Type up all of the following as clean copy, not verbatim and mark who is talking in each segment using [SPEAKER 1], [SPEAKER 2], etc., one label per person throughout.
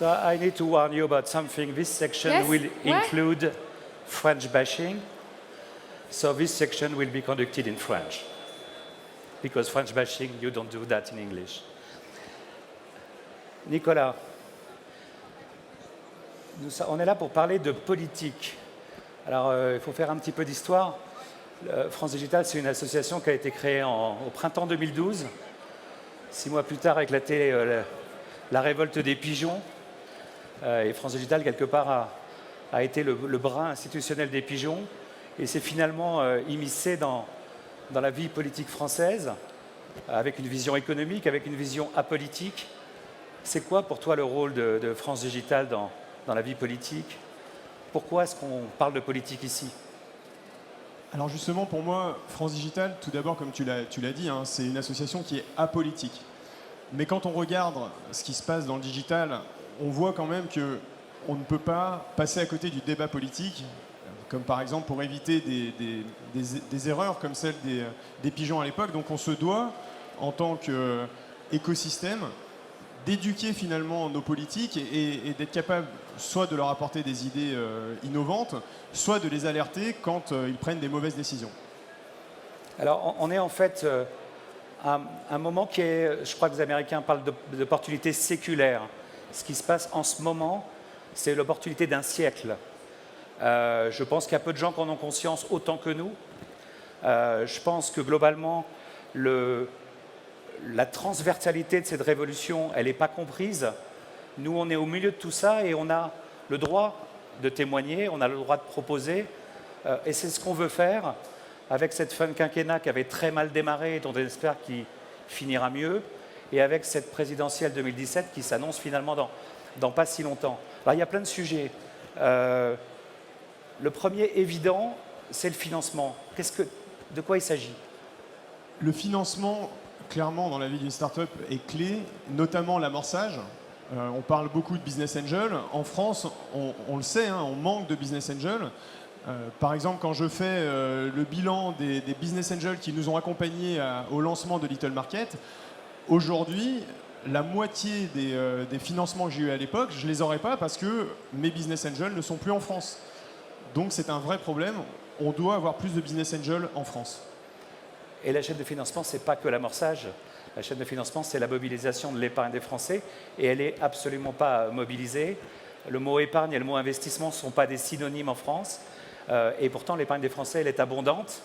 [SPEAKER 1] So I need to warn you about something. This section
[SPEAKER 2] Yes,
[SPEAKER 1] will
[SPEAKER 2] what?
[SPEAKER 1] include French bashing. So this section will be conducted in French. Because French bashing, you don't do that in English. Nicolas, on est là pour parler de politique. Alors, il faut faire un petit peu d'histoire. France Digital, c'est une association qui a été créée au printemps 2012. 6 mois plus tard, a éclaté la révolte des pigeons. Et France Digital, quelque part, a été le bras institutionnel des pigeons. Et s'est finalement immiscé dans la vie politique française, avec une vision économique, avec une vision apolitique. C'est quoi pour toi le rôle de France Digital dans la vie politique? Pourquoi est-ce qu'on parle de politique ici?
[SPEAKER 3] Alors justement, pour moi, France Digital, tout d'abord, comme tu l'as dit, hein, c'est une association qui est apolitique. Mais quand on regarde ce qui se passe dans le digital, on voit quand même qu'on ne peut pas passer à côté du débat politique, comme par exemple pour éviter des erreurs comme celle des pigeons à l'époque. Donc on se doit, en tant qu'écosystème, d'éduquer finalement nos politiques et d'être capable soit de leur apporter des idées innovantes, soit de les alerter quand ils prennent des mauvaises décisions.
[SPEAKER 1] Alors, on est en fait à un moment qui est, je crois que les Américains parlent d'opportunité séculaire. Ce qui se passe en ce moment, c'est l'opportunité d'un siècle. Je pense qu'il y a peu de gens qui en ont conscience autant que nous. Je pense que globalement, la transversalité de cette révolution, elle n'est pas comprise. Nous, on est au milieu de tout ça et on a le droit de témoigner, on a le droit de proposer. Et c'est ce qu'on veut faire avec cette fin de quinquennat qui avait très mal démarré et dont on espère qu'il finira mieux, et avec cette présidentielle 2017 qui s'annonce finalement dans pas si longtemps. Alors, il y a plein de sujets. Le premier évident, c'est le financement. De quoi il s'agit?
[SPEAKER 3] Le financement, clairement, dans la vie d'une start-up est clé, notamment l'amorçage. On parle beaucoup de business angel. En France, on le sait, hein, on manque de business angel. Par exemple, quand je fais le bilan des business angels qui nous ont accompagnés au lancement de Little Market, aujourd'hui, la moitié des financements que j'ai eu à l'époque, je ne les aurais pas parce que mes business angels ne sont plus en France. Donc c'est un vrai problème. On doit avoir plus de business angels en France.
[SPEAKER 1] Et la chaîne de financement, ce n'est pas que l'amorçage. La chaîne de financement, c'est la mobilisation de l'épargne des Français. Et elle n'est absolument pas mobilisée. Le mot épargne et le mot investissement ne sont pas des synonymes en France. Et pourtant, l'épargne des Français, elle est abondante.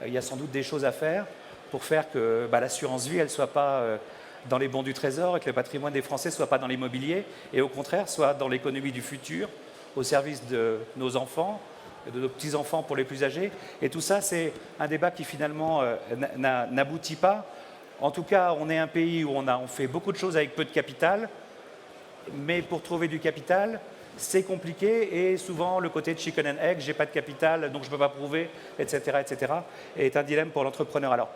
[SPEAKER 1] Il y a sans doute des choses à faire pour faire que l'assurance vie, elle ne soit pas dans les bons du Trésor et que le patrimoine des Français ne soit pas dans l'immobilier et au contraire, soit dans l'économie du futur, au service de nos enfants, de nos petits-enfants pour les plus âgés. Et tout ça, c'est un débat qui finalement n'aboutit pas. En tout cas, on est un pays où on fait beaucoup de choses avec peu de capital, mais pour trouver du capital, c'est compliqué et souvent le côté de chicken and egg, j'ai pas de capital, donc je ne peux pas prouver, etc., etc., est un dilemme pour l'entrepreneur. Alors,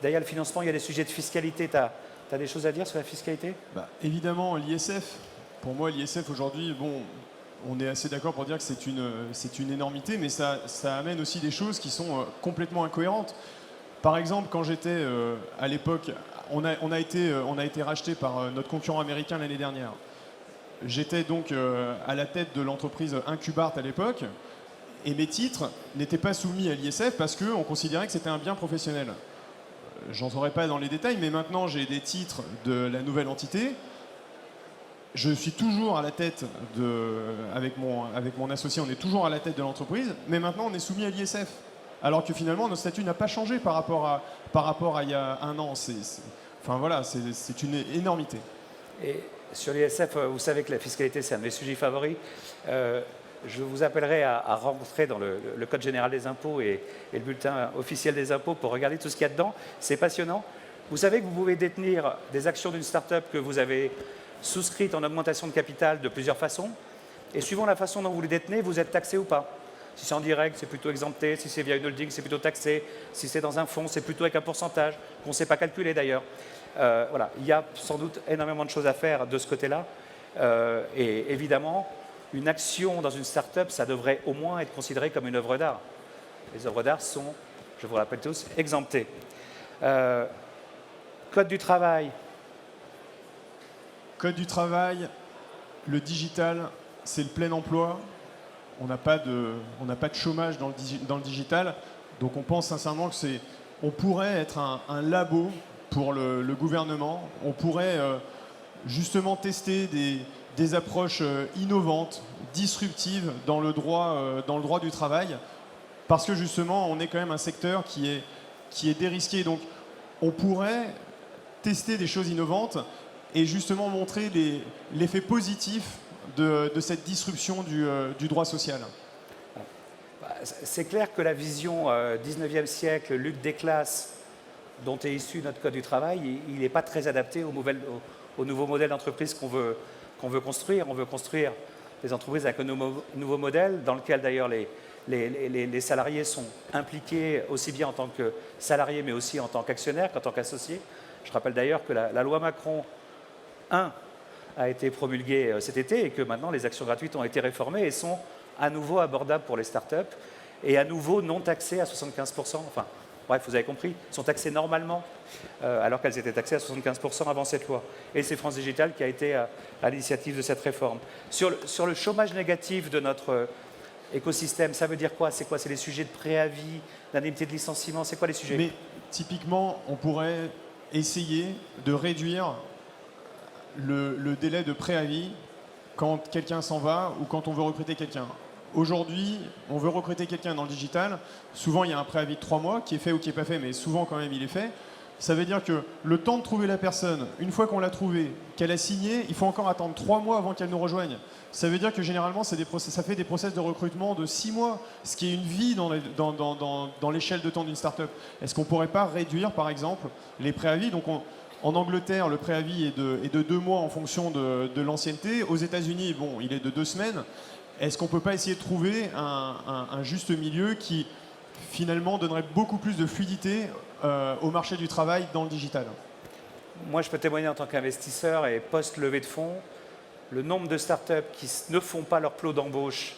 [SPEAKER 1] derrière le financement, il y a des sujets de fiscalité. Tu as des choses à dire sur la fiscalité?
[SPEAKER 3] Évidemment, l'ISF. Pour moi, l'ISF aujourd'hui, bon, on est assez d'accord pour dire que c'est une énormité, mais ça amène aussi des choses qui sont complètement incohérentes. Par exemple, quand j'étais à l'époque, on a été racheté par notre concurrent américain l'année dernière. J'étais donc à la tête de l'entreprise Incubart à l'époque, et mes titres n'étaient pas soumis à l'ISF parce qu'on considérait que c'était un bien professionnel. J'en saurais pas dans les détails, mais maintenant j'ai des titres de la nouvelle entité. Je suis toujours à la tête avec mon associé, on est toujours à la tête de l'entreprise, mais maintenant on est soumis à l'ISF. Alors que finalement notre statut n'a pas changé par rapport à il y a un an. Enfin voilà, c'est une énormité.
[SPEAKER 1] Et sur l'ISF, vous savez que la fiscalité, c'est un de mes sujets favoris. Je vous appellerai à rentrer dans le Code général des impôts et le bulletin officiel des impôts pour regarder tout ce qu'il y a dedans. C'est passionnant. Vous savez que vous pouvez détenir des actions d'une start-up que vous avez souscrites en augmentation de capital de plusieurs façons. Et suivant la façon dont vous les détenez, vous êtes taxé ou pas. Si c'est en direct, c'est plutôt exempté. Si c'est via une holding, c'est plutôt taxé. Si c'est dans un fonds, c'est plutôt avec un pourcentage qu'on ne sait pas calculer d'ailleurs. Voilà, il y a sans doute énormément de choses à faire de ce côté-là. Et évidemment, une action dans une start-up, ça devrait au moins être considéré comme une œuvre d'art. Les œuvres d'art sont, je vous le rappelle tous, exemptées. Code du travail.
[SPEAKER 3] Code du travail, le digital, c'est le plein emploi. On n'a pas de chômage dans le digital. Donc on pense sincèrement que on pourrait être un labo pour le gouvernement. On pourrait justement tester des approches innovantes, disruptives dans le droit du travail. Parce que justement, on est quand même un secteur qui est dérisqué. Donc on pourrait tester des choses innovantes et justement montrer l'effet positif de cette disruption du droit social.
[SPEAKER 1] C'est clair que la vision 19e siècle, lutte des classes, dont est issu notre Code du travail, il n'est pas très adapté au nouveau modèle d'entreprise qu'on veut construire. On veut construire des entreprises avec un nouveau modèle, dans lequel d'ailleurs les salariés sont impliqués aussi bien en tant que salariés, mais aussi en tant qu'actionnaires qu'en tant qu'associés. Je rappelle d'ailleurs que la loi Macron 1 a été promulguée cet été et que maintenant les actions gratuites ont été réformées et sont à nouveau abordables pour les startups et à nouveau non taxées à 75%. Enfin, bref, vous avez compris, sont taxées normalement alors qu'elles étaient taxées à 75% avant cette loi. Et c'est France Digital qui a été à l'initiative de cette réforme. Sur le chômage négatif de notre écosystème, ça veut dire quoi? C'est quoi? C'est les sujets de préavis, d'indemnité de licenciement? C'est quoi les sujets?
[SPEAKER 3] Mais typiquement, on pourrait essayer de réduire le délai de préavis quand quelqu'un s'en va ou quand on veut recruter quelqu'un. Aujourd'hui, on veut recruter quelqu'un dans le digital. Souvent, il y a un préavis de 3 mois qui est fait ou qui n'est pas fait, mais souvent, quand même, il est fait. Ça veut dire que le temps de trouver la personne, une fois qu'on l'a trouvée, qu'elle a signé, il faut encore attendre 3 mois avant qu'elle nous rejoigne. Ça veut dire que généralement, ça fait des process de recrutement de 6 mois, ce qui est une vie dans l'échelle de temps d'une start-up. Est-ce qu'on ne pourrait pas réduire, par exemple, les préavis? Donc, en Angleterre, le préavis est de 2 mois en fonction de l'ancienneté. Aux États-Unis, bon, il est de 2 semaines. Est-ce qu'on ne peut pas essayer de trouver un juste milieu qui, finalement, donnerait beaucoup plus de fluidité au marché du travail dans le digital?
[SPEAKER 1] Moi, je peux témoigner en tant qu'investisseur et post-levée de fonds, le nombre de startups qui ne font pas leur plan d'embauche,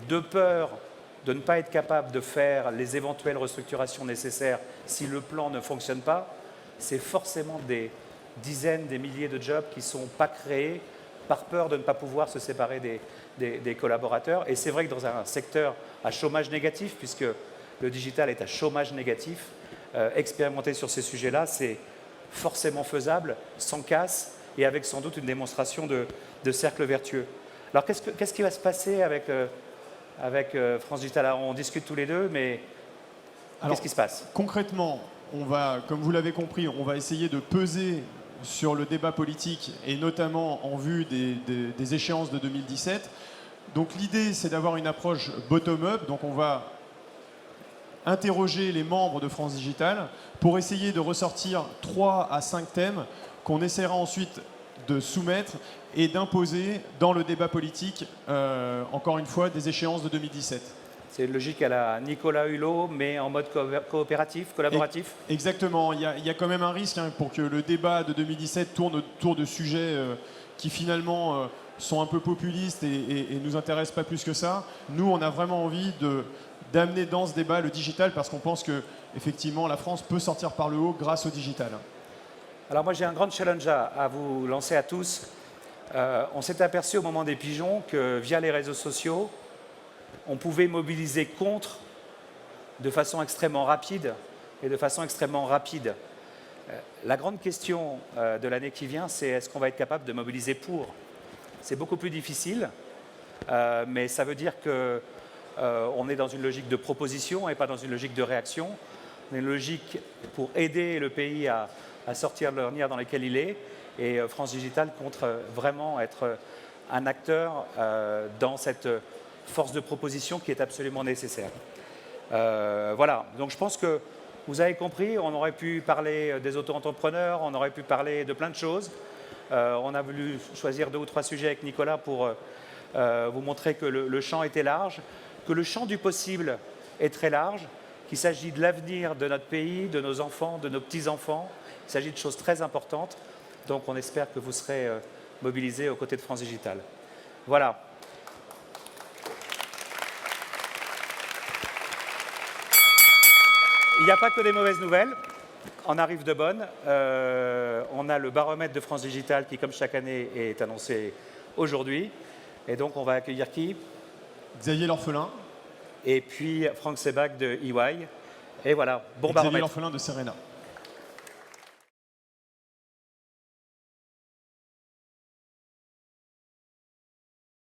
[SPEAKER 1] de peur de ne pas être capable de faire les éventuelles restructurations nécessaires si le plan ne fonctionne pas, c'est forcément des dizaines, des milliers de jobs qui ne sont pas créés par peur de ne pas pouvoir se séparer des collaborateurs. Et c'est vrai que dans un secteur à chômage négatif, puisque le digital est à chômage négatif, expérimenter sur ces sujets-là, c'est forcément faisable, sans casse, et avec sans doute une démonstration de cercle vertueux. Alors qu'est-ce qui va se passer avec France Digital? Alors, on discute tous les deux, mais qu'est-ce qui se passe?
[SPEAKER 3] Concrètement, on va, comme vous l'avez compris, on va essayer de peser sur le débat politique et notamment en vue des échéances de 2017. Donc l'idée, c'est d'avoir une approche bottom-up. Donc on va interroger les membres de France Digital pour essayer de ressortir 3 à 5 thèmes qu'on essaiera ensuite de soumettre et d'imposer dans le débat politique, encore une fois, des échéances de 2017.
[SPEAKER 1] C'est une logique à la Nicolas Hulot, mais en mode coopératif, collaboratif?
[SPEAKER 3] Exactement. Il y a quand même un risque pour que le débat de 2017 tourne autour de sujets qui finalement sont un peu populistes et ne nous intéressent pas plus que ça. Nous, on a vraiment envie d'amener dans ce débat le digital parce qu'on pense que effectivement, la France peut sortir par le haut grâce au digital.
[SPEAKER 1] Alors moi, j'ai un grand challenge à vous lancer à tous. On s'est aperçu au moment des pigeons que via les réseaux sociaux, on pouvait mobiliser contre de façon extrêmement rapide et de façon extrêmement rapide. La grande question de l'année qui vient, c'est est-ce qu'on va être capable de mobiliser pour? C'est beaucoup plus difficile, mais ça veut dire qu'on est dans une logique de proposition et pas dans une logique de réaction. On est une logique pour aider le pays à sortir de l'ornière dans laquelle il est. Et France Digital compte vraiment être un acteur dans cette force de proposition qui est absolument nécessaire. Voilà, donc je pense que vous avez compris, on aurait pu parler des auto-entrepreneurs, on aurait pu parler de plein de choses. On a voulu choisir 2 ou 3 sujets avec Nicolas pour vous montrer que le champ était large, que le champ du possible est très large, qu'il s'agit de l'avenir de notre pays, de nos enfants, de nos petits-enfants. Il s'agit de choses très importantes. Donc on espère que vous serez mobilisés aux côtés de France Digital. Voilà. Il n'y a pas que des mauvaises nouvelles. on arrive de bonne. On a le baromètre de France Digital qui, comme chaque année, est annoncé aujourd'hui. Et donc, on va accueillir qui?
[SPEAKER 3] Xavier L'Orphelin.
[SPEAKER 1] Et puis Franck Sebag de EY. Et voilà, bon
[SPEAKER 3] Xavier
[SPEAKER 1] baromètre.
[SPEAKER 3] L'Orphelin de Serena.